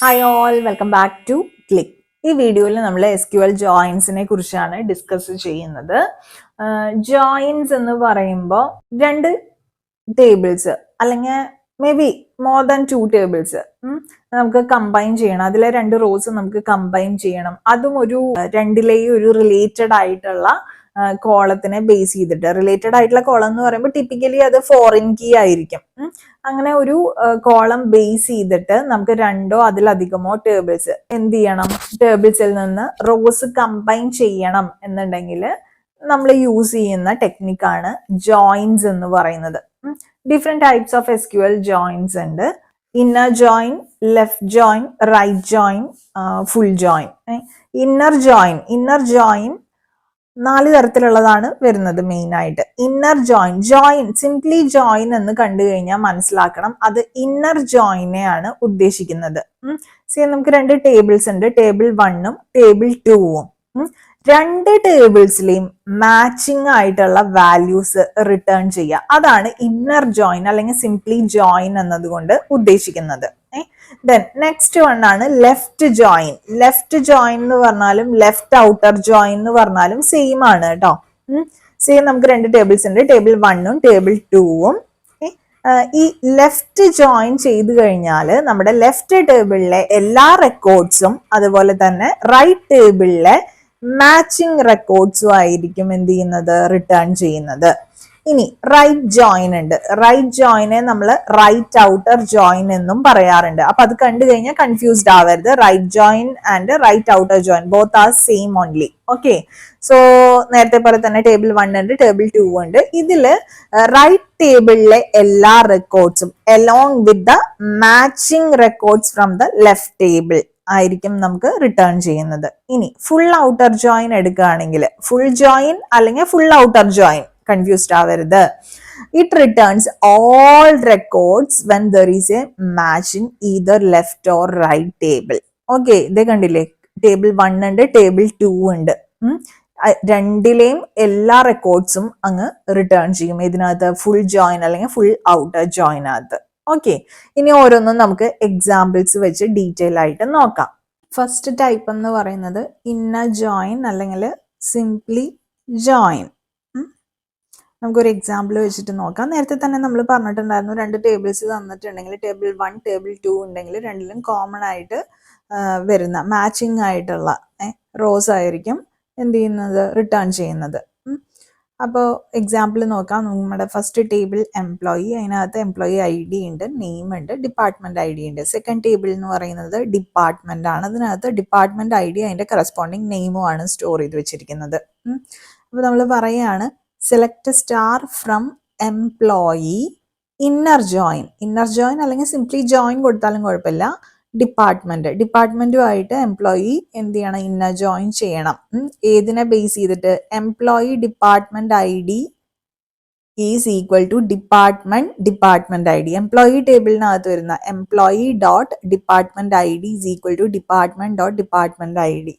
Hi all, welcome back to click. ഈ വീഡിയോയിൽ നമ്മൾ SQL ജോയിൻസിനെ കുറിച്ചാണ് ഡിസ്കസ് ചെയ്യുന്നത്. ജോയിൻസ് എന്ന് പറയുമ്പോൾ രണ്ട് ടേബിൾസ് അല്ലെങ്കിൽ may be more than 2 tables നമുക്ക് കമ്പൈൻ ചെയ്യണം. അതിലെ രണ്ട് റോസ് നമുക്ക് കമ്പൈൻ ചെയ്യണം. അതും രണ്ടിലെയും ഒരു റിലേറ്റഡ് ആയിട്ടുള്ള കോളത്തിനെ ബേസ് ചെയ്തിട്ട്. റിലേറ്റഡ് ആയിട്ടുള്ള കോളം എന്ന് പറയുമ്പോൾ ടിപ്പിക്കലി അത് ഫോറിൻ കീ ആയിരിക്കും. അങ്ങനെ ഒരു കോളം ബേസ് ചെയ്തിട്ട് നമുക്ക് രണ്ടോ അതിലധികമോ ടേബിൾസ് എന്ത് ചെയ്യണം, ടേബിൾസിൽ നിന്ന് റോസ് കമ്പൈൻ ചെയ്യണം എന്നുണ്ടെങ്കിൽ നമ്മൾ യൂസ് ചെയ്യുന്ന ടെക്നിക്കാണ് ജോയിൻസ് എന്ന് പറയുന്നത്. Different types of SQL joins ഉണ്ട്. Inner join, left join, right join, full join. Inner join 4 തരത്തിലുള്ളതാണ് വരുന്നത് മെയിൻ ആയിട്ട്. ഇന്നർ ജോയിൻ സിംപ്ലി ജോയിൻ എന്ന് കണ്ടു കഴിഞ്ഞാൽ മനസ്സിലാക്കണം അത് ഇന്നർ ജോയിനെയാണ് ഉദ്ദേശിക്കുന്നത്. നമുക്ക് രണ്ട് ടേബിൾസ് ഉണ്ട്, ടേബിൾ 1ഉം ടേബിൾ 2ഉം. രണ്ട് ടേബിൾസിലെയും മാച്ചിങ് ആയിട്ടുള്ള വാല്യൂസ് റിട്ടേൺ ചെയ്യുക, അതാണ് ഇന്നർ ജോയിൻ അല്ലെങ്കിൽ സിംപ്ലി ജോയിൻ എന്നതുകൊണ്ട് ഉദ്ദേശിക്കുന്നത്. ദെൻ നെക്സ്റ്റ് വൺ ആണ് ലെഫ്റ്റ് ജോയിൻ. ലെഫ്റ്റ് ജോയിൻ എന്ന് പറഞ്ഞാലും ലെഫ്റ്റ് ഔട്ടർ ജോയിൻ എന്ന് പറഞ്ഞാലും സെയിം ആണ് കേട്ടോ. സെയിം നമുക്ക് രണ്ട് ടേബിൾസ് ഉണ്ട്, ടേബിൾ 1ഉം ടേബിൾ 2ഉം. ഈ ലെഫ്റ്റ് ജോയിൻ ചെയ്ത് കഴിഞ്ഞാൽ നമ്മുടെ ലെഫ്റ്റ് ടേബിളിലെ എല്ലാ റെക്കോർഡ്സും അതുപോലെ തന്നെ റൈറ്റ് ടേബിളിലെ മാച്ചിങ് റെക്കോർഡ്സും ആയിരിക്കും എന്ത് ചെയ്യുന്നത്, റിട്ടേൺ ചെയ്യുന്നത്. ഇനി റൈറ്റ് ജോയിൻ ഉണ്ട്. റൈറ്റ് ജോയിനെ നമ്മൾ റൈറ്റ് ഔട്ടർ ജോയിൻ എന്നും പറയാറുണ്ട്. അപ്പൊ അത് കണ്ടു കഴിഞ്ഞാൽ കൺഫ്യൂസ്ഡ് ആവരുത്. Right join and right outer join both are same only. Okay, so നേരത്തെ പോലെ തന്നെ ടേബിൾ 1 ഉണ്ട്, ടേബിൾ 2 ഉണ്ട്. ഇതില് റൈറ്റ് ടേബിളിലെ എല്ലാ റെക്കോർഡ്സും along with the matching records from the left table ആയിരിക്കും നമുക്ക് റിട്ടേൺ ചെയ്യുന്നത്. ഇനി ഫുൾ ഔട്ടർ ജോയിൻ എടുക്കുകയാണെങ്കിൽ ഫുൾ ജോയിൻ അല്ലെങ്കിൽ ഫുൾ ഔട്ടർ ജോയിൻ, കൺഫ്യൂസ്ഡ് ആവരുത്. It returns all records when there is a match in either left or right table. Okay, ഇതേ കണ്ടില്ലേ, table 1 ഉണ്ട്, ടേബിൾ 2 ഉണ്ട്. രണ്ടിലെയും എല്ലാ റെക്കോർഡ്സും അങ്ങ് റിട്ടേൺ ചെയ്യും ഇതിനകത്ത്, ഫുൾ ജോയിൻ അല്ലെങ്കിൽ ഫുൾ ഔട്ടർ ജോയിനകത്ത്. ഓക്കെ, ഇനി ഓരോന്നും നമുക്ക് എക്സാമ്പിൾസ് വെച്ച് ഡീറ്റെയിൽ ആയിട്ട് നോക്കാം. ഫസ്റ്റ് ടൈപ്പ് എന്ന് പറയുന്നത് ഇന്നർ ജോയിൻ അല്ലെങ്കിൽ സിംപ്ലി ജോയിൻ. നമുക്കൊരു എക്സാമ്പിൾ വെച്ചിട്ട് നോക്കാം. നേരത്തെ തന്നെ നമ്മൾ പറഞ്ഞിട്ടുണ്ടായിരുന്നു, രണ്ട് ടേബിൾസ് തന്നിട്ടുണ്ടെങ്കിൽ ടേബിൾ 1 ടേബിൾ 2 ഉണ്ടെങ്കിൽ രണ്ടിലും കോമൺ ആയിട്ട് വരുന്ന മാച്ചിങ് ആയിട്ടുള്ള റോസ് ആയിരിക്കും എന്ത് ചെയ്യുന്നത്, റിട്ടേൺ ചെയ്യുന്നത്. അപ്പോൾ എക്സാമ്പിൾ നോക്കാം. നമ്മുടെ ഫസ്റ്റ് ടേബിൾ എംപ്ലോയി, അതിനകത്ത് എംപ്ലോയി ID ഉണ്ട്, നെയിം ഉണ്ട്, ഡിപ്പാർട്ട്മെന്റ് ID ഉണ്ട്. സെക്കൻഡ് ടേബിൾ എന്ന് പറയുന്നത് ഡിപ്പാർട്ട്മെന്റ് ആണ്. അതിനകത്ത് ഡിപ്പാർട്ട്മെന്റ് ID അതിന്റെ കറസ്പോണ്ടിങ് നെയിമും ആണ് സ്റ്റോർ ചെയ്ത് വെച്ചിരിക്കുന്നത്. അപ്പോൾ നമ്മൾ പറയുകയാണ് select star from employee inner join. Inner join അല്ലെങ്കിൽ സിംപ്ലി ജോയിൻ കൊടുത്താലും കുഴപ്പമില്ല. ഡിപ്പാർട്ട്മെന്റുമായിട്ട് എംപ്ലോയി എന്ത് ചെയ്യണം, ഇന്നർ ജോയിൻ ചെയ്യണം. ഏതിനെ ബേസ് ചെയ്തിട്ട്, employee department ID is equal to department ID. Employee ടേബിളിനകത്ത് വരുന്ന employee dot department ID is equal to department ID.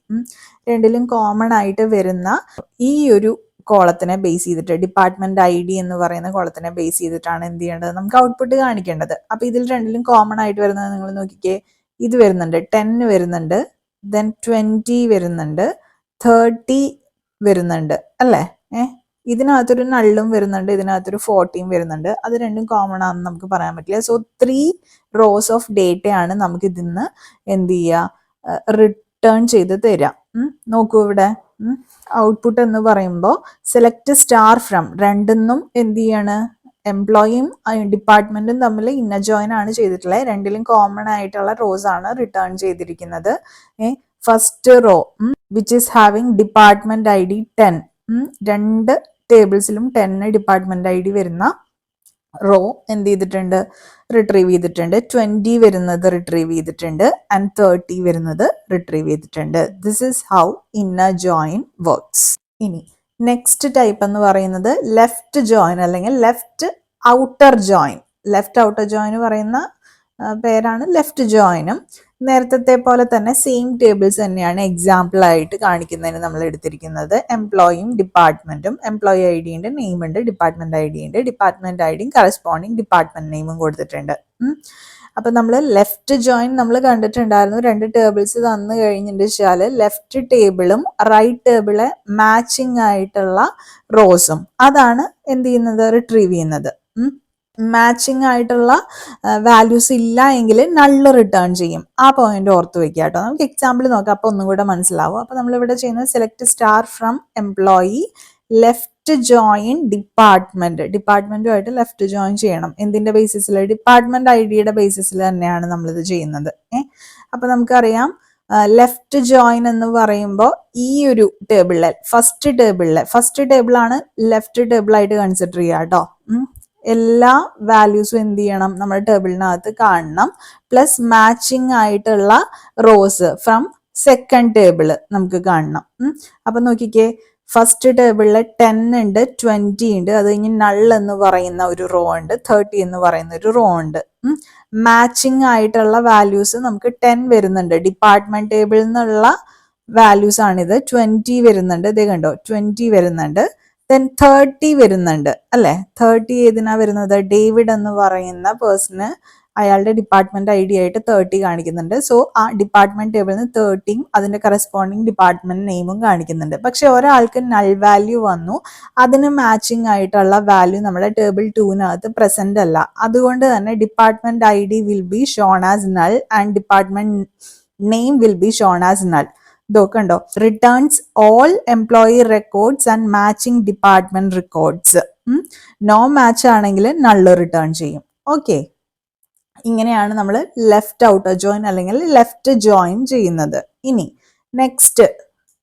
രണ്ടിലും കോമൺ ആയിട്ട് വരുന്ന ഈ ഒരു കോളത്തിനെ ബേസ് ചെയ്തിട്ട്, ഡിപ്പാർട്ട്മെന്റ് ID എന്ന് പറയുന്ന കോളത്തിനെ ബേസ് ചെയ്തിട്ടാണ് എന്ത് ചെയ്യേണ്ടത്, നമുക്ക് ഔട്ട്പുട്ട് കാണിക്കേണ്ടത്. അപ്പൊ ഇതിൽ രണ്ടിലും കോമൺ ആയിട്ട് വരുന്നത് നിങ്ങൾ നോക്കിക്കേ, ഇത് വരുന്നുണ്ട്, 10 വരുന്നുണ്ട്, ദെൻ 20 വരുന്നുണ്ട്, 30 വരുന്നുണ്ട് അല്ലേ. ഇതിനകത്തൊരു നള്ളും വരുന്നുണ്ട്, ഇതിനകത്തൊരു 40 വരുന്നുണ്ട്. അത് രണ്ടും കോമൺ ആണെന്ന് നമുക്ക് പറയാൻ പറ്റില്ല. സോ 3 റോസ് ഓഫ് ഡേറ്റയാണ് നമുക്ക് ഇതിന്ന് എന്ത് ചെയ്യുക, റിട്ടേൺ ചെയ്ത് തരാം. നോക്കൂ ഇവിടെ ഔട്ട്പുട്ട് എന്ന് പറയുമ്പോൾ സെലക്ട് സ്റ്റാർ ഫ്രം, രണ്ടെന്നും എന്ത് ചെയ്യാണ്, എംപ്ലോയിയും ഡിപ്പാർട്ട്മെന്റും തമ്മിൽ ഇന്നർ ജോയിൻ ആണ് ചെയ്തിട്ടുള്ളത്. രണ്ടിലും കോമൺ ആയിട്ടുള്ള റോസ് ആണ് റിട്ടേൺ ചെയ്തിരിക്കുന്നത്. First row which is having department ID 10, രണ്ട് ടേബിൾസിലും 10 ഡിപ്പാർട്ട്മെന്റ് ID വരുന്ന റോ എന്ത് ചെയ്തിട്ടുണ്ട്, റിട്രീവ് ചെയ്തിട്ടുണ്ട്. 20 വരുന്നത് റിട്രീവ് ചെയ്തിട്ടുണ്ട് ആൻഡ് 30 വരുന്നത് റിട്രീവ് ചെയ്തിട്ടുണ്ട്. This is how inner join works. ഇനി നെക്സ്റ്റ് ടൈപ്പ് എന്ന് പറയുന്നത് ലെഫ്റ്റ് ജോയിൻ അല്ലെങ്കിൽ left outer join. Left outer join പറയുന്ന പേരാണ് ലെഫ്റ്റ് ജോയിനും. നേരത്തെ പോലെ തന്നെ സെയിം ടേബിൾസ് തന്നെയാണ് എക്സാമ്പിൾ ആയിട്ട് കാണിക്കുന്നതിന് നമ്മൾ എടുത്തിരിക്കുന്നത്. എംപ്ലോയിയും ഡിപ്പാർട്ട്മെന്റും, എംപ്ലോയി ID ഉണ്ട്, നെയിം ഉണ്ട്, ഡിപ്പാർട്ട്മെന്റ് ID ഉണ്ട്, ഡിപ്പാർട്ട്മെന്റ് IDയും കറസ്പോണ്ടിങ് ഡിപ്പാർട്ട്മെന്റ് നെയിമും കൊടുത്തിട്ടുണ്ട്. അപ്പൊ നമ്മൾ ലെഫ്റ്റ് ജോയിൻ നമ്മൾ കണ്ടിട്ടുണ്ടായിരുന്നു. 2 ടേബിൾസ് തന്നു കഴിഞ്ഞിട്ട് വെച്ചാൽ ലെഫ്റ്റ് ടേബിളും റൈറ്റ് ടേബിളെ മാച്ചിങ് ആയിട്ടുള്ള റോസും അതാണ് എന്ത് ചെയ്യുന്നത്, റിട്രീവ് ചെയ്യുന്നത്. മാച്ചിങ് ആയിട്ടുള്ള വാല്യൂസ് ഇല്ല എങ്കിൽ നള്ള് റിട്ടേൺ ചെയ്യും. ആ പോയിന്റ് ഓർത്ത് വെക്കുക കേട്ടോ. നമുക്ക് എക്സാമ്പിൾ നോക്കാം, അപ്പൊ ഒന്നും കൂടെ മനസ്സിലാവും. അപ്പൊ നമ്മളിവിടെ ചെയ്യുന്നത് select star from employee left join department. ഡിപ്പാർട്ട്മെന്റുമായിട്ട് ലെഫ്റ്റ് ജോയിൻ ചെയ്യണം. എന്തിന്റെ ബേസിസിൽ? ഡിപ്പാർട്ട്മെന്റ് ഐ ഡിയുടെ ബേസിസിൽ തന്നെയാണ് നമ്മളിത് ചെയ്യുന്നത്. അപ്പൊ നമുക്കറിയാം ലെഫ്റ്റ് ജോയിൻ എന്ന് പറയുമ്പോൾ ഈ ഒരു ടേബിളിലെ ഫസ്റ്റ് ടേബിളാണ് ലെഫ്റ്റ് ടേബിൾ ആയിട്ട് കൺസിഡർ ചെയ്യുക കേട്ടോ. എല്ലാ വാല്യൂസും എന്ത് ചെയ്യണം, നമ്മുടെ ടേബിളിനകത്ത് കാണണം. പ്ലസ് മാച്ചിങ് ആയിട്ടുള്ള റോസ് ഫ്രം സെക്കൻഡ് ടേബിള് നമുക്ക് കാണണം. അപ്പൊ നോക്കിക്കേ, ഫസ്റ്റ് ടേബിളിൽ 10 ഉണ്ട്, 20 ഉണ്ട്, അത് കഴിഞ്ഞ് നൾ എന്ന് പറയുന്ന ഒരു റോ ഉണ്ട്, 30 എന്ന് പറയുന്ന ഒരു റോ ഉണ്ട്. മാച്ചിങ് ആയിട്ടുള്ള വാല്യൂസ് നമുക്ക് 10 വരുന്നുണ്ട്. ഡിപ്പാർട്ട്മെന്റ് ടേബിളിൽ നിന്നുള്ള വാല്യൂസ് ആണിത്. 20 വരുന്നുണ്ട്, ഇത് കണ്ടോ 20 വരുന്നുണ്ട്. ദെൻ 30 വരുന്നുണ്ട് അല്ലെ. 30 ഏതിനാ വരുന്നത്? ഡേവിഡ് എന്ന് പറയുന്ന പേഴ്സണ് അയാളുടെ ഡിപ്പാർട്ട്മെന്റ് ഐ ഡി ആയിട്ട് 30 കാണിക്കുന്നുണ്ട്. സോ ആ ഡിപ്പാർട്ട്മെന്റ് ടേബിളിൽ നിന്ന് 30 അതിന്റെ കറസ്പോണ്ടിങ് ഡിപ്പാർട്ട്മെന്റ് നെയിമും കാണിക്കുന്നുണ്ട്. പക്ഷെ ഒരാൾക്ക് നൾ വാല്യൂ വന്നു, അതിന് മാച്ചിങ് ആയിട്ടുള്ള വാല്യൂ നമ്മുടെ ടേബിൾ 2-നകത്ത് പ്രസന്റ് അല്ല. അതുകൊണ്ട് തന്നെ department I D will be shown as null and department name will be shown as null. ഇതൊക്കെണ്ടോ, returns all employee records and matching department records. No match ആണെങ്കിൽ null return ചെയ്യും. Okay, ഇങ്ങനെയാണ് നമ്മൾ left outer join അല്ലെങ്കിൽ left join ചെയ്യുന്നത്. ഇനി next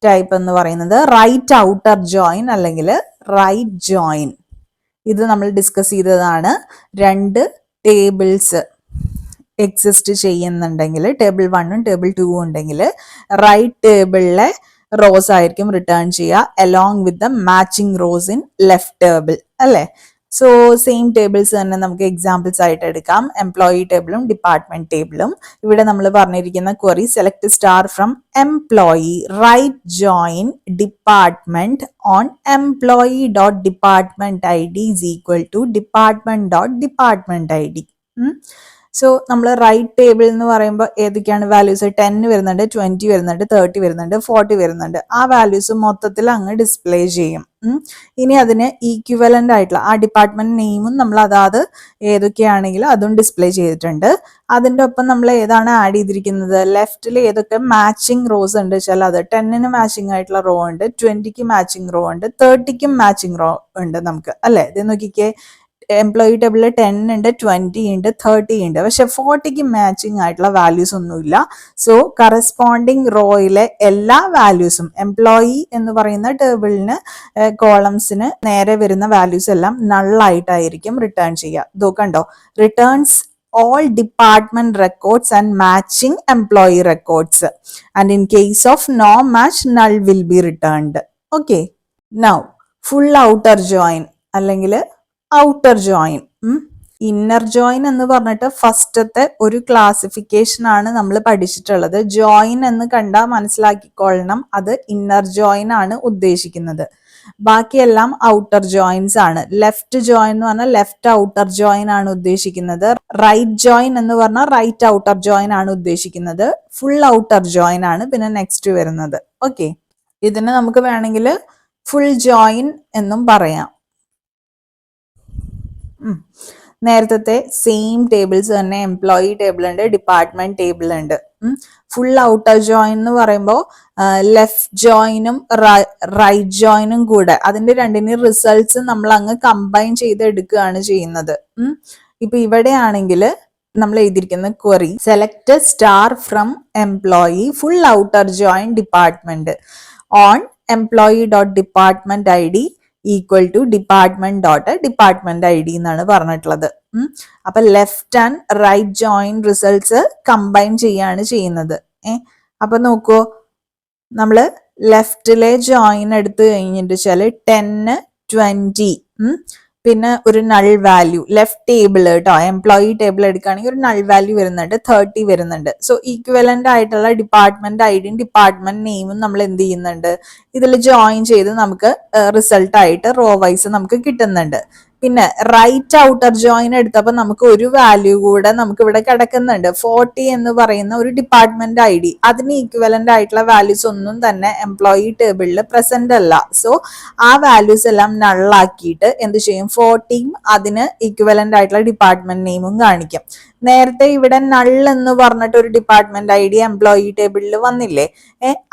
type എന്ന് പറയുന്നത് റൈറ്റ് ഔട്ടർ ജോയിൻ അല്ലെങ്കിൽ റൈറ്റ് ജോയിൻ. ഇത് നമ്മൾ ഡിസ്കസ് ചെയ്തതാണ്. 2 ടേബിൾസ് എക്സിസ്റ്റ് ചെയ്യുന്നുണ്ടെങ്കിൽ, ടേബിൾ 1ഉം ടേബിൾ 2ഉം ഉണ്ടെങ്കിൽ റൈറ്റ് ടേബിളിലെ റോസ് ആയിരിക്കും റിട്ടേൺ ചെയ്യുക along with the matching rose in left table അല്ലേ. സോ സെയിം ടേബിൾസ് തന്നെ നമുക്ക് എക്സാമ്പിൾസ് ആയിട്ട് എടുക്കാം. എംപ്ലോയി ടേബിളും ഡിപ്പാർട്ട്മെന്റ് ടേബിളും. ഇവിടെ നമ്മൾ പറഞ്ഞിരിക്കുന്ന query select star from employee right join department on employee dot department I D is equal to department dot department I D. So നമ്മൾ റൈറ്റ് ടേബിൾ എന്ന് പറയുമ്പോൾ ഏതൊക്കെയാണ് വാല്യൂസ്? 10 വരുന്നുണ്ട്, 20 വരുന്നുണ്ട്, 30 വരുന്നുണ്ട്, 40 വരുന്നുണ്ട്. ആ വാല്യൂസ് മൊത്തത്തിൽ അങ്ങ് ഡിസ്പ്ലേ ചെയ്യും. ഇനി അതിന് ഈക്വലന്റ് ആയിട്ടുള്ള ആ ഡിപ്പാർട്ട്മെന്റ് നെയിമും നമ്മൾ അതാത് ഏതൊക്കെയാണെങ്കിലും അതും ഡിസ്പ്ലേ ചെയ്തിട്ടുണ്ട്. അതിൻ്റെ ഒപ്പം നമ്മൾ ഏതാണ് ആഡ് ചെയ്തിരിക്കുന്നത്? ലെഫ്റ്റിൽ ഏതൊക്കെ മാച്ചിങ് റോസ് ഉണ്ട് വെച്ചാൽ അത് 10ന് മാച്ചിങ് ആയിട്ടുള്ള റോ ഉണ്ട്, 20ക്ക് മാച്ചിങ് റോ ഉണ്ട്, 30ക്കും മാച്ചിങ് റോ ഉണ്ട് നമുക്ക് അല്ലെ. ഇത് നോക്കിക്കേ, എംപ്ലോയി ടേബിളിൽ 10 ഉണ്ട്, 20 ഉണ്ട്, 30 ഉണ്ട്, പക്ഷെ 40ക്ക് മാച്ചിങ് ആയിട്ടുള്ള വാല്യൂസ് ഒന്നുമില്ല. സോ കറസ്പോണ്ടിങ് റോയിലെ എല്ലാ വാല്യൂസും എംപ്ലോയി എന്ന് പറയുന്ന ടേബിളിന് കോളംസിന് നേരെ വരുന്ന വാല്യൂസ് എല്ലാം നള്ളായിട്ടായിരിക്കും റിട്ടേൺ ചെയ്യുക. ഇതൊക്കെ returns all department records and matching employee records, and in case of no match null will be returned. Okay, now full outer join അല്ലെങ്കിൽ ഔട്ടർ ജോയിൻ. ഇന്നർ ജോയിൻ എന്ന് പറഞ്ഞിട്ട് ഫസ്റ്റത്തെ ഒരു ക്ലാസിഫിക്കേഷൻ ആണ് നമ്മൾ പഠിച്ചിട്ടുള്ളത്. ജോയിൻ എന്ന് കണ്ടാൽ മനസ്സിലാക്കിക്കൊള്ളണം, അത് ഇന്നർ ജോയിൻ ആണ് ഉദ്ദേശിക്കുന്നത്. ബാക്കിയെല്ലാം ഔട്ടർ ജോയിൻസ് ആണ്. ലെഫ്റ്റ് ജോയിൻ എന്ന് പറഞ്ഞാൽ ലെഫ്റ്റ് ഔട്ടർ ജോയിൻ ആണ് ഉദ്ദേശിക്കുന്നത്. റൈറ്റ് ജോയിൻ എന്ന് പറഞ്ഞാൽ റൈറ്റ് ഔട്ടർ ജോയിൻ ആണ് ഉദ്ദേശിക്കുന്നത്. ഫുൾ ഔട്ടർ ജോയിൻ ആണ് പിന്നെ നെക്സ്റ്റ് വരുന്നത്. ഓക്കെ, ഇതിന് നമുക്ക് വേണമെങ്കിൽ ഫുൾ ജോയിൻ എന്നും പറയാം. നേരത്തെ സെയിം ടേബിൾസ് തന്നെ എംപ്ലോയി ടേബിൾ ഉണ്ട്, ഡിപ്പാർട്ട്മെന്റ് ടേബിൾ ഉണ്ട്. ഫുൾ ഔട്ടർ ജോയിൻ എന്ന് പറയുമ്പോൾ ലെഫ്റ്റ് ജോയിനും റൈറ്റ് ജോയിനും കൂടെ അതിന്റെ രണ്ടിനും റിസൾട്ട്സ് നമ്മൾ അങ്ങ് കമ്പൈൻ ചെയ്ത് എടുക്കുകയാണ് ചെയ്യുന്നത്. ഇപ്പൊ ഇവിടെയാണെങ്കിൽ നമ്മൾ എഴുതിയിരിക്കുന്ന query select star from employee full outer join department on employee dot department I D equal to department dot department I D എന്നാണ് പറഞ്ഞിട്ടുള്ളത്. അപ്പൊ left and right join results combine ചെയ്യാണ് ചെയ്യുന്നത്. അപ്പൊ നോക്കൂ, നമ്മള് ലെഫ്റ്റിലെ ജോയിൻ എടുത്തു കഴിഞ്ഞിട്ട് വെച്ചാല് 10, 20 പിന്നെ ഒരു നൾ വാല്യൂ ലെഫ്റ്റ് ടേബിൾ കേട്ടോ, എംപ്ലോയി ടേബിൾ എടുക്കുകയാണെങ്കിൽ ഒരു നൾ വാല്യൂ വരുന്നുണ്ട്, 30 വരുന്നുണ്ട്. സോ ഈക്വലന്റ് ആയിട്ടുള്ള ഡിപ്പാർട്ട്മെന്റ് ഐഡിയും ഡിപ്പാർട്ട്മെന്റ് നെയിമും നമ്മൾ എന്ത് ചെയ്യുന്നുണ്ട്, ഇതിൽ ജോയിൻ ചെയ്ത് നമുക്ക് റിസൾട്ട് ആയിട്ട് റോ വൈസ് നമുക്ക് കിട്ടുന്നുണ്ട്. പിന്നെ റൈറ്റ് ഔട്ടർ ജോയിൻ എടുത്തപ്പോൾ നമുക്ക് ഒരു വാല്യൂ കൂടെ നമുക്ക് ഇവിടെ കിടക്കുന്നുണ്ട്. 40 എന്ന് പറയുന്ന ഒരു ഡിപ്പാർട്ട്മെന്റ് ഐ ഡി, അതിന് ഈക്വലന്റ് ആയിട്ടുള്ള വാല്യൂസ് ഒന്നും തന്നെ എംപ്ലോയി ടേബിളിൽ പ്രസന്റ് അല്ല. സോ ആ വാല്യൂസ് എല്ലാം നള്ളാക്കിയിട്ട് എന്ത് ചെയ്യും, 40 അതിന് ഈക്വലന്റ് ആയിട്ടുള്ള ഡിപ്പാർട്ട്മെന്റ് നെയിമും കാണിക്കും. നേരത്തെ ഇവിടെ നൾ എന്ന് പറഞ്ഞിട്ട് ഒരു ഡിപ്പാർട്ട്മെന്റ് ഐ ഡി എംപ്ലോയി ടേബിളിൽ വന്നില്ലേ,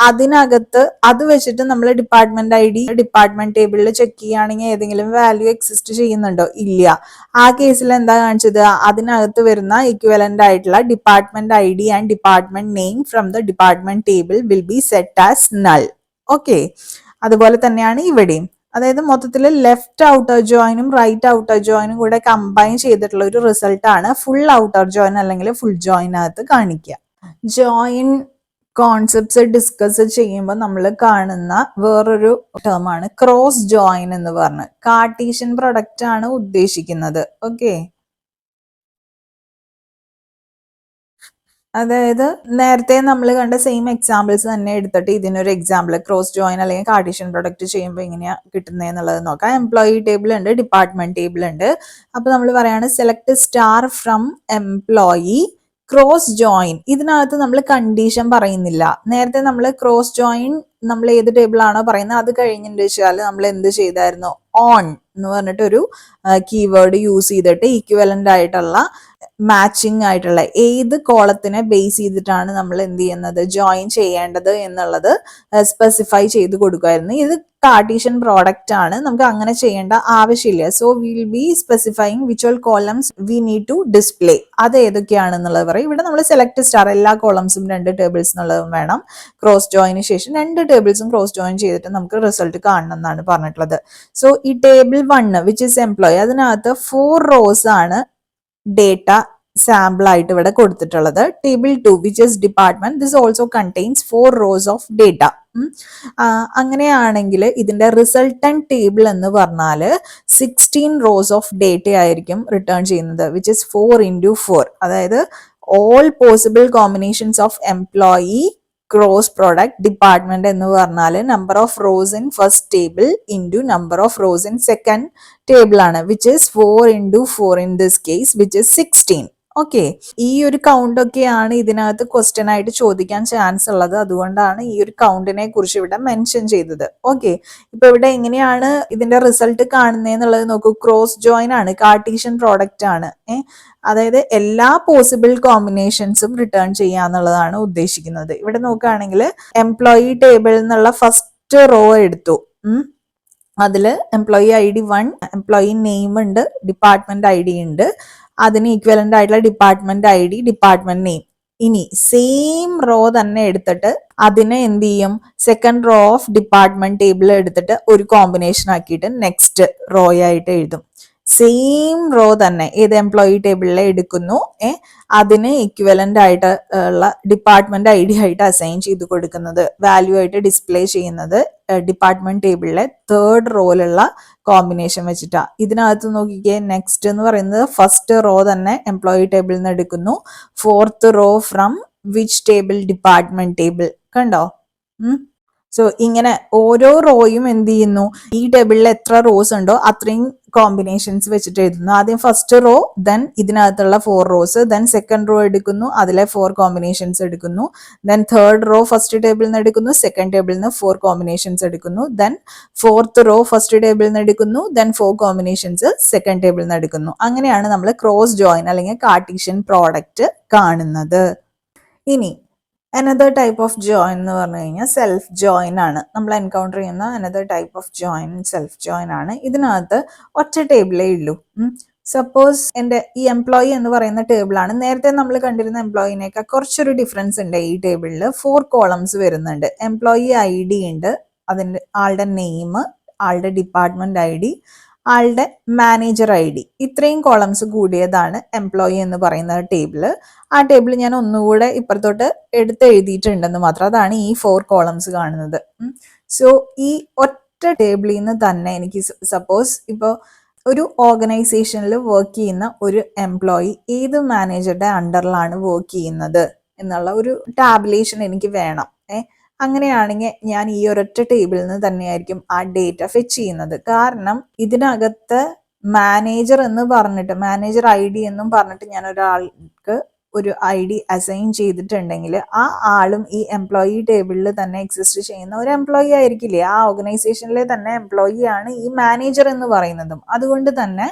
അതിനകത്ത് അത് വെച്ചിട്ട് നമ്മൾ ഡിപ്പാർട്ട്മെന്റ് ഐ ഡി ഡിപ്പാർട്ട്മെന്റ് ടേബിളിൽ ചെക്ക് ചെയ്യുകയാണെങ്കിൽ ഏതെങ്കിലും വാല്യൂ എക്സിസ്റ്റ് ചെയ്യുന്നുണ്ടോ? ഇല്ല. ആ കേസിൽ എന്താ കാണിച്ചത്, അതിനകത്ത് വരുന്ന ഇക്വലന്റ് ആയിട്ടുള്ള department I D and department name from the department table will be set as null. Okay, അതുപോലെ തന്നെയാണ് ഇവിടെയും. അതായത് മൊത്തത്തിൽ ലെഫ്റ്റ് ഔട്ടർ ജോയിനും റൈറ്റ് ഔട്ടർ ജോയിനും കൂടെ കമ്പൈൻ ചെയ്തിട്ടുള്ള ഒരു റിസൾട്ട് ആണ് ഫുൾ ഔട്ടർ ജോയിൻ അല്ലെങ്കിൽ ഫുൾ ജോയിനകത്ത് കാണിക്കുക. ജോയിൻ കോൺസെപ്റ്റ്സ് ഡിസ്കസ് ചെയ്യുമ്പോൾ നമ്മൾ കാണുന്ന വേറൊരു ടേമാണ് ക്രോസ് ജോയിൻ എന്ന് പറഞ്ഞ്. കാർട്ടീഷ്യൻ പ്രൊഡക്റ്റ് ആണ് ഉദ്ദേശിക്കുന്നത്. ഓക്കെ, അതായത് നേരത്തെ നമ്മൾ കണ്ട സെയിം എക്സാമ്പിൾസ് തന്നെ എടുത്തിട്ട് ഇതിനൊരു എക്സാമ്പിൾ ക്രോസ് ജോയിൻ അല്ലെങ്കിൽ കാർട്ടീഷ്യൻ പ്രൊഡക്റ്റ് ചെയ്യുമ്പോൾ എങ്ങനെയാ കിട്ടുന്നത് എന്നുള്ളത് നോക്കാം. എംപ്ലോയി ടേബിൾ ഉണ്ട്, ഡിപ്പാർട്ട്മെന്റ് ടേബിൾ ഉണ്ട്. അപ്പൊ നമ്മൾ പറയാണ് select star from employee cross join. ഇതിനകത്ത് നമ്മൾ കണ്ടീഷൻ പറയുന്നില്ല. നേരത്തെ നമ്മൾ ക്രോസ് ജോയിൻ നമ്മൾ ഏത് ടേബിൾ ആണോ പറയുന്നത് അത് കഴിഞ്ഞിട്ട് വെച്ചാൽ നമ്മൾ എന്ത് ചെയ്തായിരുന്നു, ഓൺ എന്ന് പറഞ്ഞിട്ട് ഒരു കീവേഡ് യൂസ് ചെയ്തിട്ട് ഈക്വലന്റ് ആയിട്ടുള്ള മാച്ചിങ് ആയിട്ടുള്ള ഏത് കോളത്തിനെ ബേസ് ചെയ്തിട്ടാണ് നമ്മൾ എന്ത് ചെയ്യുന്നത്, ജോയിൻ ചെയ്യേണ്ടത് എന്നുള്ളത് സ്പെസിഫൈ ചെയ്ത് കൊടുക്കുമായിരുന്നു. ഇത് കാർട്ടീഷ്യൻ പ്രോഡക്റ്റ് ആണ്, നമുക്ക് അങ്ങനെ ചെയ്യേണ്ട ആവശ്യമില്ല. So will be specifying which all columns we need to display. അത് ഏതൊക്കെയാണെന്നുള്ളത് പറയും. ഇവിടെ നമ്മൾ സെലക്ട് സ്റ്റാർ എല്ലാ കോളംസും 2 ടേബിൾസ് എന്നുള്ളതും വേണം. ക്രോസ് ജോയിന് ശേഷം 2 ടേബിൾസും ക്രോസ് ജോയിൻ ചെയ്തിട്ട് നമുക്ക് റിസൾട്ട് കാണണം എന്നാണ് പറഞ്ഞിട്ടുള്ളത്. സോ ഈ ടേബിൾ 1 വിച്ച് ഇസ് എംപ്ലോയി, അതിനകത്ത് 4 റോസ് ആണ് ഡേറ്റ സാമ്പിൾ ആയിട്ട് ഇവിടെ കൊടുത്തിട്ടുള്ളത്. Table 2 which is department, this also contains 4 rows of data. അങ്ങനെയാണെങ്കിൽ ഇതിന്റെ റിസൾട്ടന്റ് ടേബിൾ എന്ന് പറഞ്ഞാൽ 16 റോസ് ഓഫ് ഡേറ്റ ആയിരിക്കും റിട്ടേൺ ചെയ്യുന്നത്, വിച്ച് ഇസ് 4 into 4. അതായത് all possible combinations of employee cross product department എന്ന് പറഞ്ഞാൽ number of rows in first table into number of rows in second table ആണ്, വിച്ച് is 4 into 4 in this case, which is 16. Okay, ഈ ഒരു count ഒക്കെയാണ് ഇതിനകത്ത് question ആയിട്ട് ചോദിക്കാൻ ചാൻസ് ഉള്ളത്. അതുകൊണ്ടാണ് ഈ ഒരു കൗണ്ടിനെ കുറിച്ച് ഇവിടെ മെൻഷൻ ചെയ്തത്. ഓക്കെ, ഇപ്പൊ ഇവിടെ എങ്ങനെയാണ് ഇതിന്റെ റിസൾട്ട് കാണുന്നതെന്നുള്ളത് നോക്കൂ. ക്രോസ് ജോയിൻ ആണ്, കാർട്ടീഷ്യൻ പ്രോഡക്റ്റ് ആണ്. അതായത് എല്ലാ പോസിബിൾ കോമ്പിനേഷൻസും റിട്ടേൺ ചെയ്യാന്നുള്ളതാണ് ഉദ്ദേശിക്കുന്നത്. ഇവിടെ നോക്കുകയാണെങ്കിൽ എംപ്ലോയി ടേബിൾ എന്നുള്ള ഫസ്റ്റ് റോ എടുത്തു. അതിൽ employee I D 1, employee name ഉണ്ട്, ഡിപ്പാർട്ട്മെന്റ് ഐ ഡി ഉണ്ട്, അതിന് ഈക്വലന്റ് ആയിട്ടുള്ള department I D, department name. ഇനി സെയിം റോ തന്നെ എടുത്തിട്ട് അതിനെ എന്ത് ചെയ്യും, second row of department table എടുത്തിട്ട് ഒരു കോമ്പിനേഷൻ ആക്കിയിട്ട് നെക്സ്റ്റ് റോ ആയിട്ട് എഴുതും. സെയിം റോ തന്നെ ഏത് എംപ്ലോയി ടേബിളിലെ എടുക്കുന്നു, അതിന് ഇക്വലന്റ് ആയിട്ട് ഉള്ള ഡിപ്പാർട്ട്മെന്റ് ഐ ഡി ആയിട്ട് അസൈൻ ചെയ്ത് കൊടുക്കുന്നത്, വാല്യൂ ആയിട്ട് ഡിസ്പ്ലേ ചെയ്യുന്നത് ഡിപ്പാർട്ട്മെന്റ് ടേബിളിലെ തേർഡ് റോയിലുള്ള കോമ്പിനേഷൻ വെച്ചിട്ടാ. ഇതിനകത്ത് നോക്കിക്കേ, നെക്സ്റ്റ് എന്ന് പറയുന്നത് ഫസ്റ്റ് റോ തന്നെ എംപ്ലോയി ടേബിളിൽ നിന്ന് എടുക്കുന്നു, 4th row from which table, department table. കണ്ടോ? സോ ഇങ്ങനെ ഓരോ റോയും എന്ത് ചെയ്യുന്നു, ഈ ടേബിളിൽ എത്ര റോസ് ഉണ്ടോ അത്രയും കോമ്പിനേഷൻസ് വെച്ചിട്ട് എഴുതുന്നു. ആദ്യം ഫസ്റ്റ് റോ, ദെൻ ഇതിനകത്തുള്ള 4 റോസ്, ദെൻ സെക്കൻഡ് റോ എടുക്കുന്നു, അതിലെ 4 കോമ്പിനേഷൻസ് എടുക്കുന്നു, ദെൻ തേർഡ് റോ ഫസ്റ്റ് ടേബിളിൽ നിന്ന് എടുക്കുന്നു, സെക്കൻഡ് ടേബിളിൽ നിന്ന് 4 കോമ്പിനേഷൻസ് എടുക്കുന്നു, ദെൻ 4th റോ ഫസ്റ്റ് ടേബിളിൽ നിന്ന് എടുക്കുന്നു, ദെൻ 4 കോമ്പിനേഷൻസ് സെക്കൻഡ് ടേബിളിൽ നിന്ന് എടുക്കുന്നു. അങ്ങനെയാണ് നമ്മൾ ക്രോസ് ജോയിൻ അല്ലെങ്കിൽ കാർട്ടീഷ്യൻ പ്രോഡക്റ്റ് കാണുന്നത്. ഇനി അനദർ ടൈപ്പ് ഓഫ് ജോയിൻ എന്ന് പറഞ്ഞു കഴിഞ്ഞാൽ സെൽഫ് ജോയിൻ ആണ്. നമ്മൾ എൻകൗണ്ടർ ചെയ്യുന്ന another type of join self join ആണ്. ഇതിനകത്ത് ഒറ്റ ടേബിളേ ഉള്ളൂ. സപ്പോസ് എൻ്റെ ഈ എംപ്ലോയി എന്ന് പറയുന്ന ടേബിളാണ്. നേരത്തെ നമ്മൾ കണ്ടിരുന്ന എംപ്ലോയിനേക്കാൾ കുറച്ചൊരു ഡിഫറൻസ് ഉണ്ട്. ഈ ടേബിളിൽ 4 കോളംസ് വരുന്നുണ്ട്. എംപ്ലോയി ഐ ഡി ഉണ്ട്, അതിൻ്റെ ആളുടെ നെയിം, ആളുടെ ഡിപ്പാർട്ട്മെന്റ് ഐ ഡി, ആളുടെ മാനേജർ ഐ ഡി, ഇത്രയും കോളംസ് കൂടിയതാണ് എംപ്ലോയി എന്ന് പറയുന്ന ടേബിള്. ആ ടേബിൾ ഞാൻ ഒന്നുകൂടെ ഇപ്പുറത്തോട്ട് എഴുതിയിട്ടുണ്ടെന്ന് മാത്രം. അതാണ് ഈ 4 കോളംസ് കാണുന്നത്. സോ ഈ ഒറ്റ ടേബിളിൽ നിന്ന് തന്നെ എനിക്ക് സപ്പോസ് ഇപ്പോൾ ഒരു ഓർഗനൈസേഷനിൽ വർക്ക് ചെയ്യുന്ന ഒരു എംപ്ലോയി ഏത് മാനേജറുടെ അണ്ടറിലാണ് വർക്ക് ചെയ്യുന്നത് എന്നുള്ള ഒരു ടാബുലേഷൻ എനിക്ക് വേണം. അങ്ങനെയാണെങ്കിൽ ഞാൻ ഈ ഒരൊറ്റ ടേബിളിൽ നിന്ന് തന്നെയായിരിക്കും ആ ഡേറ്റ ഫെച്ച് ചെയ്യുന്നത്. കാരണം ഇതിനകത്ത് മാനേജർ എന്ന് പറഞ്ഞിട്ട് മാനേജർ ഐ ഡി എന്നും പറഞ്ഞിട്ട് ഞാൻ ഒരാൾക്ക് ഒരു ഐ ഡി അസൈൻ ചെയ്തിട്ടുണ്ടെങ്കിൽ ആ ആളും ഈ എംപ്ലോയി ടേബിളിൽ തന്നെ എക്സിസ്റ്റ് ചെയ്യുന്ന ഒരു എംപ്ലോയി ആയിരിക്കില്ലേ, ആ ഓർഗനൈസേഷനിലെ തന്നെ എംപ്ലോയി ആണ് ഈ മാനേജർ എന്ന് പറയുന്നതും. അതുകൊണ്ട് തന്നെ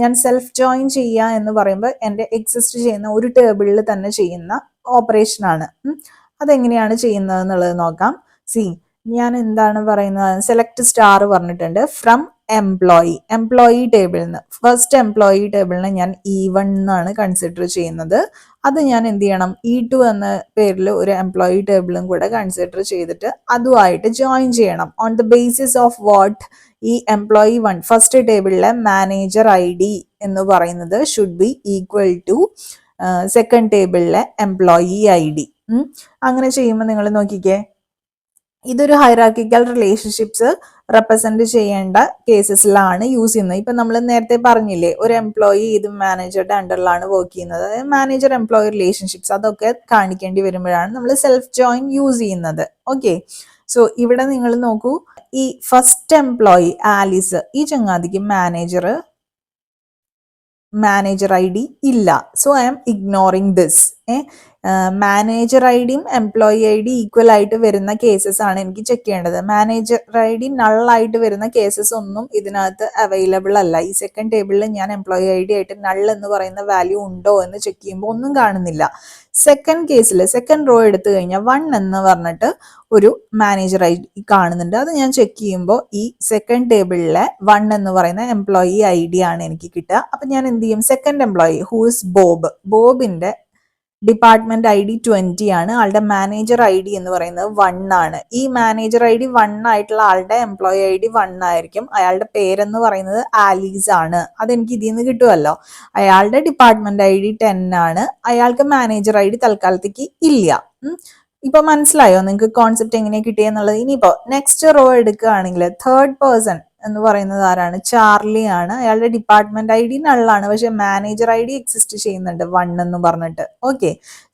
ഞാൻ സെൽഫ് ജോയിൻ ചെയ്യുക എന്ന് പറയുമ്പോൾ എൻ്റെ എക്സിസ്റ്റ് ചെയ്യുന്ന ഒരു ടേബിളിൽ തന്നെ ചെയ്യുന്ന ഓപ്പറേഷൻ ആണ്. അതെങ്ങനെയാണ് ചെയ്യുന്നത് എന്നുള്ളത് നോക്കാം. സി, ഞാൻ എന്താണ് പറയുന്നത്, സെലക്ട് സ്റ്റാർ പറഞ്ഞിട്ടുണ്ട് ഫ്രം എംപ്ലോയി ടേബിളിൽ നിന്ന്. ഫസ്റ്റ് എംപ്ലോയി ടേബിളിനെ ഞാൻ E1 എന്നാണ് കൺസിഡർ ചെയ്യുന്നത്. അത് ഞാൻ എന്ത് ചെയ്യണം, E2 എന്ന പേരിൽ ഒരു എംപ്ലോയി ടേബിളും കൂടെ കൺസിഡർ ചെയ്തിട്ട് അതുമായിട്ട് ജോയിൻ ചെയ്യണം. On the basis of what, ഈ എംപ്ലോയി 1 ഫസ്റ്റ് ടേബിളിലെ മാനേജർ ഐ ഡി എന്ന് പറയുന്നത് should be equal to second ടേബിളിലെ എംപ്ലോയി ഐ ഡി. അങ്ങനെ ചെയ്യുമ്പോൾ നിങ്ങൾ നോക്കിക്കേ, ഇതൊരു ഹൈറാർക്കിക്കൽ റിലേഷൻഷിപ്സ് റെപ്രസെന്റ് ചെയ്യേണ്ട കേസസിലാണ് യൂസ് ചെയ്യുന്നത്. ഇപ്പൊ നമ്മൾ നേരത്തെ പറഞ്ഞില്ലേ, ഒരു എംപ്ലോയി ഇത് മാനേജറുടെ അണ്ടറിലാണ് വർക്ക് ചെയ്യുന്നത്, അതായത് മാനേജർ എംപ്ലോയി റിലേഷൻഷിപ്സ് അതൊക്കെ കാണിക്കേണ്ടി വരുമ്പോഴാണ് നമ്മൾ സെൽഫ് ജോയിൻ യൂസ് ചെയ്യുന്നത്. ഓക്കെ, സോ ഇവിടെ നിങ്ങൾ നോക്കൂ, ഈ ഫസ്റ്റ് എംപ്ലോയി ആലിസ്, ഈ ചങ്ങാതിക്ക് മാനേജർ ഐ ഡി ഇല്ല. So I M ignoring this. Manager I ഡിയും എംപ്ലോയി ഐ ഡി ഈക്വൽ ആയിട്ട് വരുന്ന കേസസ് ആണ് എനിക്ക് ചെക്ക് ചെയ്യേണ്ടത്. മാനേജർ ഐ ഡി നള്ളായിട്ട് വരുന്ന കേസസ് ഒന്നും ഇതിനകത്ത് അവൈലബിൾ അല്ല. ഈ സെക്കൻഡ് ടേബിളിൽ ഞാൻ എംപ്ലോയി ഐ ഡി ആയിട്ട് നൾ എന്ന് പറയുന്ന വാല്യൂ ഉണ്ടോ എന്ന് ചെക്ക് ചെയ്യുമ്പോൾ ഒന്നും കാണുന്നില്ല. സെക്കൻഡ് കേസിൽ സെക്കൻഡ് റോ എടുത്തു കഴിഞ്ഞാൽ 1 എന്ന് പറഞ്ഞിട്ട് ഒരു മാനേജർ ഐ ഡി കാണുന്നുണ്ട്. അത് ഞാൻ ചെക്ക് ചെയ്യുമ്പോൾ ഈ സെക്കൻഡ് ടേബിളിലെ 1 എന്ന് പറയുന്ന എംപ്ലോയി ഐ ഡി ആണ് എനിക്ക് കിട്ടുക. അപ്പൊ ഞാൻ എന്ത് ചെയ്യും, സെക്കൻഡ് എംപ്ലോയി ഹൂസ് ബോബിന്റെ ഡിപ്പാർട്ട്മെന്റ് ഐ ഡി 20 ആണ്, ആളുടെ മാനേജർ ഐ ഡി എന്ന് പറയുന്നത് 1 ആണ്. ഈ മാനേജർ ഐ ഡി 1 ആയിട്ടുള്ള ആളുടെ എംപ്ലോയി ഐ ഡി 1 ആയിരിക്കും. അയാളുടെ പേരെന്ന് പറയുന്നത് ആലീസ് ആണ്. അതെനിക്ക് ഇതിൽ നിന്ന് കിട്ടുമല്ലോ. അയാളുടെ ഡിപ്പാർട്ട്മെന്റ് ഐ ഡി 10 ആണ്. അയാൾക്ക് മാനേജർ ഐ ഡി തൽക്കാലത്തേക്ക് ഇല്ല. ഇപ്പൊ മനസ്സിലായോ നിങ്ങൾക്ക് കോൺസെപ്റ്റ് എങ്ങനെ കിട്ടിയെന്നുള്ളത്? ഇനിയിപ്പോ നെക്സ്റ്റ് റോ എടുക്കുകയാണെങ്കിൽ തേർഡ് പേഴ്സൺ എന്ന് പറയുന്നത് ആരാണ്, ചാർലി ആണ്. അയാളുടെ ഡിപ്പാർട്ട്മെന്റ് ഐ ഡി നള്ളാണ്, പക്ഷെ മാനേജർ ഐ ഡി എക്സിസ്റ്റ് ചെയ്യുന്നുണ്ട് 1 എന്ന് പറഞ്ഞിട്ട്. ഓക്കെ,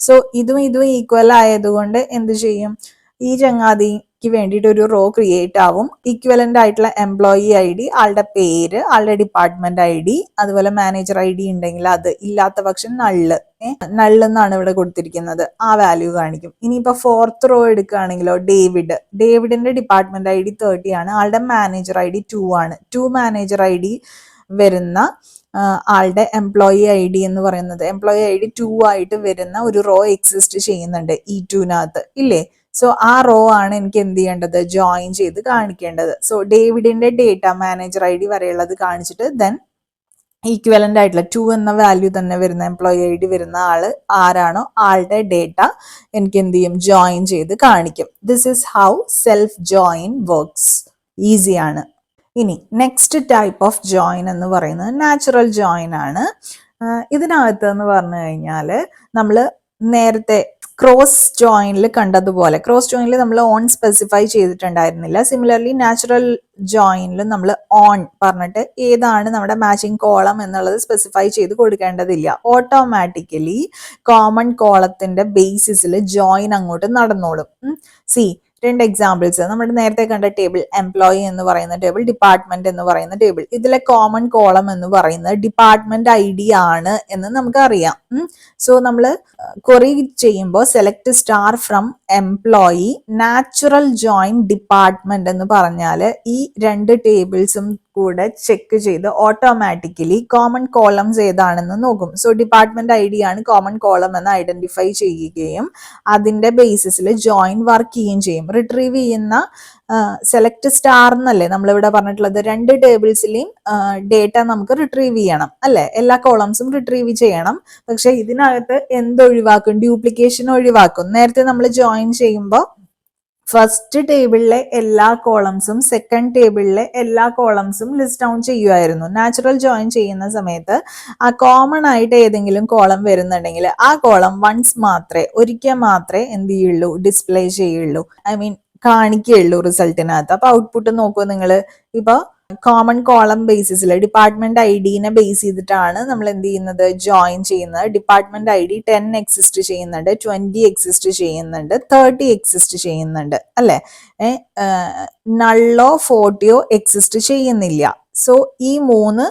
സോ ഇതും ഈക്വൽ ആയതുകൊണ്ട് എന്ത് ചെയ്യും, ഈ ചങ്ങാതിക്ക് വേണ്ടിയിട്ട് ഒരു റോ ക്രിയേറ്റ് ആവും. ഈക്വലന്റ് ആയിട്ടുള്ള എംപ്ലോയി ഐ ഡി, ആളുടെ പേര്, ആളുടെ ഡിപ്പാർട്ട്മെന്റ് ഐ ഡി, അതുപോലെ മാനേജർ ഐ ഡി ഉണ്ടെങ്കിൽ അത്, ഇല്ലാത്ത പക്ഷം നള്ള് എന്നാണ് ഇവിടെ കൊടുത്തിരിക്കുന്നത്, ആ വാല്യൂ കാണിക്കും. ഇനിയിപ്പോ ഫോർത്ത് റോ എടുക്കുകയാണെങ്കിലോ, ഡേവിഡിന്റെ ഡിപ്പാർട്ട്മെന്റ് ഐ ഡി 30 ആണ്, ആളുടെ മാനേജർ ഐ ഡി 2 ആണ്. 2 മാനേജർ ഐ ഡി വരുന്ന ആളുടെ എംപ്ലോയി ഐ ഡി എന്ന് പറയുന്നത്, എംപ്ലോയി ഐ ഡി 2 ആയിട്ട് വരുന്ന ഒരു റോ എക്സിസ്റ്റ് ചെയ്യുന്നുണ്ട് E2-നകത്ത് ഇല്ലേ? സോ ആ റോ ആണ് എനിക്ക് എന്ത് ചെയ്യേണ്ടത്, ജോയിൻ ചെയ്ത് കാണിക്കേണ്ടത്. സോ ഡേവിഡിന്റെ ഡേറ്റ മാനേജർ ഐ ഡി വരെയുള്ളത് കാണിച്ചിട്ട് ദെൻ ഈക്വലന്റ് ആയിട്ടുള്ള 2 എന്ന വാല്യൂ തന്നെ വരുന്ന എംപ്ലോയി ഐ ഡി വരുന്ന ആള് ആരാണോ ആളുടെ ഡേറ്റ എനിക്ക് എന്ത് ചെയ്യും, ജോയിൻ ചെയ്ത് കാണിക്കും. This is how self join works. ഈസിയാണ്. ഇനി നെക്സ്റ്റ് ടൈപ്പ് ഓഫ് ജോയിൻ എന്ന് പറയുന്നത് നാച്ചുറൽ ജോയിൻ ആണ്. ഇതിനകത്ത് എന്ന് പറഞ്ഞു കഴിഞ്ഞാൽ നമ്മൾ നേരത്തെ ക്രോസ് ജോയിനിൽ കണ്ടതുപോലെ, ക്രോസ് ജോയിനിൽ നമ്മൾ ഓൺ സ്പെസിഫൈ ചെയ്തിട്ടുണ്ടായിരുന്നില്ല. സിമിലർലി നാച്ചുറൽ ജോയിനിൽ നമ്മൾ ഓൺ പറഞ്ഞിട്ട് ഏതാണ് നമ്മുടെ മാച്ചിങ് കോളം എന്നുള്ളത് സ്പെസിഫൈ ചെയ്ത് കൊടുക്കേണ്ടതില്ല. ഓട്ടോമാറ്റിക്കലി കോമൺ കോളത്തിന്റെ ബേസിസിൽ ജോയിൻ അങ്ങോട്ട് നടന്നോളും. C, 2 examples. നമ്മുടെ നേരത്തെ കണ്ട ടേബിൾ, എംപ്ലോയി എന്ന് പറയുന്ന ടേബിൾ, ഡിപ്പാർട്ട്മെന്റ് എന്ന് പറയുന്ന ടേബിൾ. ഇതിലെ കോമൺ കോളം എന്ന് പറയുന്നത് ഡിപ്പാർട്ട്മെന്റ് ഐ ഡി ആണ് എന്ന് നമുക്കറിയാം. സോ നമ്മൾ ക്വറി ചെയ്യുമ്പോൾ select star from employee natural join department എന്ന് പറഞ്ഞാൽ ഈ 2 ടേബിൾസും കൂടെ ചെക്ക് ചെയ്ത് ഓട്ടോമാറ്റിക്കലി കോമൺ കോളംസ് ഏതാണെന്ന് നോക്കും. സോ ഡിപ്പാർട്ട്മെന്റ് ഐ ഡി ആണ് കോമൺ കോളം എന്ന് ഐഡന്റിഫൈ ചെയ്യുകയും അതിന്റെ ബേസിസിൽ ജോയിൻ വർക്ക് ചെയ്യുകയും ചെയ്യും. റിട്രീവ് ചെയ്യുന്ന സെലക്ട് സ്റ്റാർ എന്നല്ലേ നമ്മളിവിടെ പറഞ്ഞിട്ടുള്ളത്, 2 ടേബിൾസിലെയും ഡേറ്റ നമുക്ക് റിട്രീവ് ചെയ്യണം അല്ലെ, എല്ലാ കോളംസും റിട്രീവ് ചെയ്യണം. പക്ഷെ ഇതിനകത്ത് എന്തൊഴിവാക്കും, ഡ്യൂപ്ലിക്കേഷൻ ഒഴിവാക്കും. നേരത്തെ നമ്മൾ ജോയിൻ ചെയ്യുമ്പോൾ ഫസ്റ്റ് ടേബിളിലെ എല്ലാ കോളംസും സെക്കൻഡ് ടേബിളിലെ എല്ലാ കോളംസും ലിസ്റ്റ് ഡൗൺ ചെയ്യുമായിരുന്നു. നാച്ചുറൽ ജോയിൻ ചെയ്യുന്ന സമയത്ത് ആ കോമൺ ആയിട്ട് ഏതെങ്കിലും കോളം വരുന്നുണ്ടെങ്കിൽ ആ കോളം ഒരിക്കൽ മാത്രമേ എന്ത് ചെയ്യുള്ളൂ, ഡിസ്പ്ലേ ചെയ്യുള്ളൂ, ഐ മീൻ കാണിക്കുകയുള്ളൂ റിസൾട്ടിനകത്ത്. അപ്പൊ ഔട്ട്പുട്ട് നോക്കൂ നിങ്ങൾ. ഇപ്പൊ കോമൺ കോളം ബേസിസിൽ ഡിപ്പാർട്ട്മെന്റ് ഐ ഡിനെ ബേസ് ചെയ്തിട്ടാണ് നമ്മൾ എന്ത് ചെയ്യുന്നത്, ജോയിൻ ചെയ്യുന്നത്. ഡിപ്പാർട്ട്മെന്റ് ഐ ഡി 10 എക്സിസ്റ്റ് ചെയ്യുന്നുണ്ട്, 20 എക്സിസ്റ്റ് ചെയ്യുന്നുണ്ട്, 30 എക്സിസ്റ്റ് ചെയ്യുന്നുണ്ട് അല്ലെ. നള്ളോ 40യോ എക്സിസ്റ്റ് ചെയ്യുന്നില്ല. സോ ഈ 3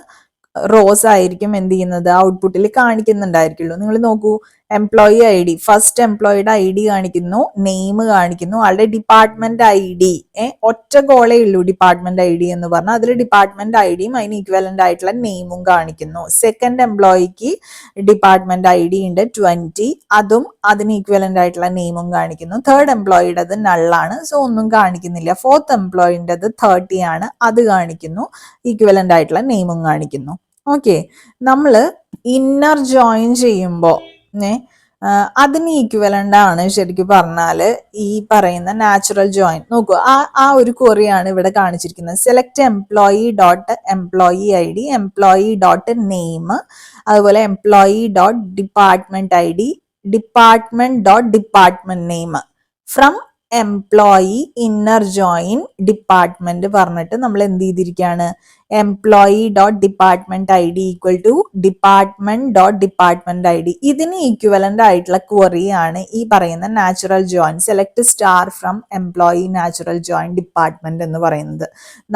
റോസ് ആയിരിക്കും എന്ത് ചെയ്യുന്നത് ഔട്ട്പുട്ടിൽ കാണിക്കുന്നുണ്ടായിരിക്കുള്ളൂ. നിങ്ങൾ നോക്കൂ, എംപ്ലോയി ഐ ഡി, ഫസ്റ്റ് എംപ്ലോയിയുടെ ഐ ഡി കാണിക്കുന്നു, നെയിം കാണിക്കുന്നു, ആളുടെ ഡിപ്പാർട്ട്മെന്റ് ഐ ഡി, ഒറ്റ കോളേ ഉള്ളൂ ഡിപ്പാർട്ട്മെന്റ് ഐ ഡി എന്ന് പറഞ്ഞാൽ, അതിൽ ഡിപ്പാർട്ട്മെന്റ് ഐ ഡിയും അതിന് ഈക്വലന്റ് ആയിട്ടുള്ള നെയിമും കാണിക്കുന്നു. സെക്കൻഡ് എംപ്ലോയിക്ക് ഡിപ്പാർട്ട്മെന്റ് ഐ ഡി ഉണ്ട് 20, അതും അതിന് ഈക്വലന്റ് ആയിട്ടുള്ള നെയിമും കാണിക്കുന്നു. തേർഡ് എംപ്ലോയിയുടേത് നള്ളാണ്, സോ ഒന്നും കാണിക്കുന്നില്ല. ഫോർത്ത് എംപ്ലോയിൻ്റെത് 30 ആണ്, അത് കാണിക്കുന്നു, ഈക്വലന്റ് ആയിട്ടുള്ള നെയിമും കാണിക്കുന്നു. ഓക്കെ, നമ്മൾ ഇന്നർ ജോയിൻ ചെയ്യുമ്പോൾ അതിന് ഈക്വലന്റ് ആണ് ശരിക്കും പറഞ്ഞാൽ ഈ പറയുന്ന നാച്ചുറൽ ജോയിൻ. നോക്കൂ, ആ ഒരു ക്വറിയാണ് ഇവിടെ കാണിച്ചിരിക്കുന്നത്. Select employee dot employee I D, employee dot name, അതുപോലെ employee dot department I D, department dot department name from employee inner join department പറഞ്ഞിട്ട് നമ്മൾ എന്ത് ചെയ്തിരിക്കുകയാണ്, employee dot department I D equal to department dot department I D. ഇതിന് equivalent ആയിട്ടുള്ള ക്വറിയാണ് ഈ പറയുന്ന natural join, select star from employee natural join department എന്ന് പറയുന്നത്.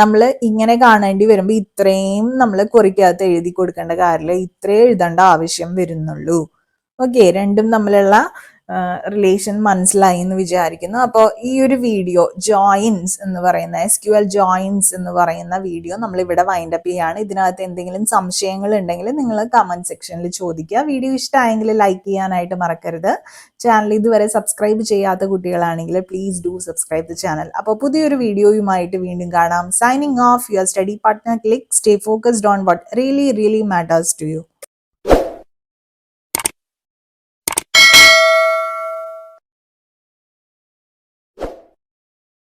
നമ്മൾ ഇങ്ങനെ കാണേണ്ടി വരുമ്പോൾ ഇത്രയും നമ്മൾ ക്വറിക്കകത്ത് എഴുതി കൊടുക്കേണ്ട കാര്യമില്ല, ഇത്രേ എഴുതേണ്ട ആവശ്യം വരുന്നുള്ളൂ. ഓക്കെ, രണ്ടും തമ്മിലുള്ള റിലേഷൻ മനസ്സിലായി എന്ന് വിചാരിക്കുന്നു. അപ്പോൾ ഈ ഒരു വീഡിയോ ജോയിൻസ് എന്ന് പറയുന്ന SQL ജോയിൻസ് എന്ന് പറയുന്ന വീഡിയോ നമ്മൾ ഇവിടെ വൈൻഡപ്പ് ചെയ്യാണ്. ഇതിനകത്ത് എന്തെങ്കിലും സംശയങ്ങൾ ഉണ്ടെങ്കിൽ നിങ്ങൾ കമന്റ് സെക്ഷനിൽ ചോദിക്കുക. വീഡിയോ ഇഷ്ടമായെങ്കിൽ ലൈക്ക് ചെയ്യാനായിട്ട് മറക്കരുത്. ചാനൽ ഇതുവരെ സബ്സ്ക്രൈബ് ചെയ്യാത്ത കുട്ടികളാണെങ്കിൽ please do subscribe the channel. അപ്പോൾ പുതിയൊരു വീഡിയോയുമായിട്ട് വീണ്ടും കാണാം. Signing off, your study partner click. Stay focused on what really matters to U.